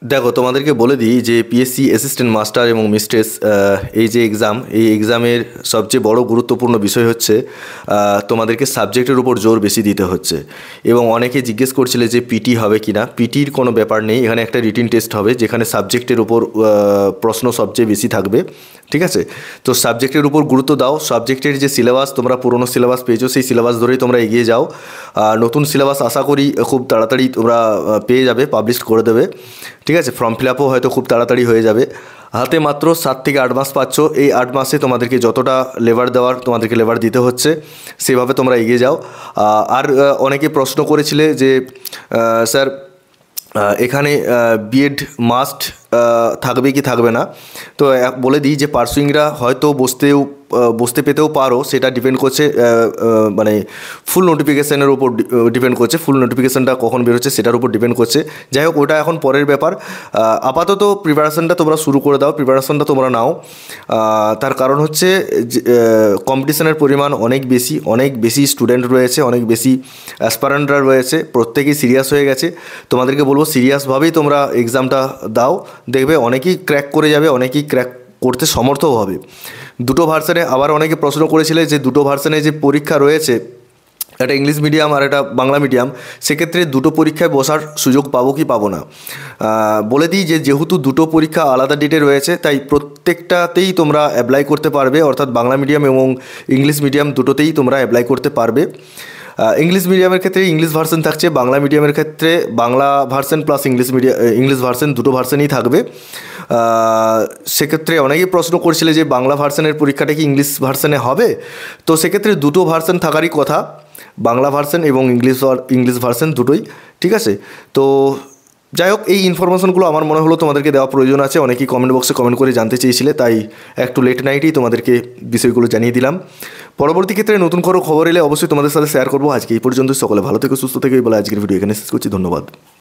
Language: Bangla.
দেখো তোমাদেরকে বলে দিই যে পিএসসি অ্যাসিস্ট্যান্ট মাস্টার এবং মিস্ট্রেস এই যে এক্সাম, এই এক্সামের সবচেয়ে বড় গুরুত্বপূর্ণ বিষয় হচ্ছে তোমাদেরকে সাবজেক্টের উপর জোর বেশি দিতে হচ্ছে। এবং অনেকে জিজ্ঞেস করছিলে যে পিটি হবে কি না। পিটির কোনো ব্যাপার নেই, এখানে একটা রিটিন টেস্ট হবে যেখানে সাবজেক্টের উপর প্রশ্ন সবচেয়ে বেশি থাকবে। ঠিক আছে, তো সাবজেক্টের উপর গুরুত্ব দাও। সাবজেক্টের যে সিলেবাস, তোমরা পুরনো সিলেবাস পেয়েছো, সেই সিলেবাস ধরেই তোমরা এগিয়ে যাও। নতুন সিলেবাস আশা করি খুব তাড়াতাড়ি তোমরা পেয়ে যাবে, পাবলিশ করে দেবে। ঠিক আছে, ফর্ম ফিল আপও হয়তো খুব তাড়াতাড়ি হয়ে যাবে। হাতে মাত্র 7 থেকে 8 মাস পাচ্ছ। এই 8 মাসে তোমাদেরকে যতটা লেবার দেওয়ার তোমাদেরকে লেবার দিতে হচ্ছে, সেভাবে তোমরা এগিয়ে যাও। আর অনেকে প্রশ্ন করেছিলে যে স্যার এখানে বিএড মাস্ট থাকবে কি থাকবে না। তো বলে দিই যে পার্সুইংরা হয়তো বসতে পেতেও পারো, সেটা ডিপেন্ড করছে মানে ফুল নোটিফিকেশানের উপর ডিপেন্ড করছে। ফুল নোটিফিকেশানটা কখন বেরোচ্ছে সেটার উপর ডিপেন্ড করছে। যাই হোক, ওটা এখন পরের ব্যাপার। আপাতত প্রিপারেশানটা তোমরা শুরু করে দাও, প্রিপারেশানটা তোমরা নাও। তার কারণ হচ্ছে কম্পিটিশানের পরিমাণ অনেক বেশি স্টুডেন্ট রয়েছে, অনেক বেশি অ্যাসপারেন্টরা রয়েছে, প্রত্যেকেই সিরিয়াস হয়ে গেছে। তোমাদেরকে বলবো সিরিয়াসভাবেই তোমরা এক্সামটা দাও, দেখবে অনেকেই ক্র্যাক করে যাবে, অনেকেই ক্র্যাক করতে সমর্থও হবে। দুটো ভার্সানে আবার অনেকে প্রশ্ন করেছিলে যে দুটো ভার্সানে যে পরীক্ষা রয়েছে, একটা ইংলিশ মিডিয়াম আর একটা বাংলা মিডিয়াম, সেক্ষেত্রে দুটো পরীক্ষায় বসার সুযোগ পাবো কি পাবো না। বলে দিই যে যেহেতু দুটো পরীক্ষা আলাদা ডেটে রয়েছে, তাই প্রত্যেকটাতেই তোমরা অ্যাপ্লাই করতে পারবে, অর্থাৎ বাংলা মিডিয়াম এবং ইংলিশ মিডিয়াম দুটোতেই তোমরা অ্যাপ্লাই করতে পারবে। ইংলিশ মিডিয়ামের ক্ষেত্রে ইংলিশ ভার্সন থাকছে, বাংলা মিডিয়ামের ক্ষেত্রে Bangla version plus English version, দুটো ভার্সনই থাকবে। সেক্ষেত্রে অনেকেই প্রশ্ন করছিলে যে বাংলা ভার্সনের পরীক্ষাটা কি ইংলিশ ভার্সনে হবে। তো সেক্ষেত্রে দুটো ভার্সন থাকারই কথা, বাংলা ভার্সন এবং ইংলিশ ভার্সন দুটোই। ঠিক আছে, তো যাই হোক, এই ইনফরমেশনগুলো আমার মনে হলো তোমাদেরকে দেওয়া প্রয়োজন আছে। অনেকেই কমেন্ট বক্সে কমেন্ট করে জানতে চেয়েছিলে, তাই একটু লেট নাইটেই তোমাদেরকে বিষয়গুলো জানিয়ে দিলাম। পরবর্তী ক্ষেত্রে নতুন কোনো খবর এলে অবশ্যই তোমাদের সাথে শেয়ার করবো। আজকে এই পর্যন্ত, সকলে ভালো থেকে সুস্থ থেকে বলে আজকের ভিডিও এখানে শেষ করছি। ধন্যবাদ।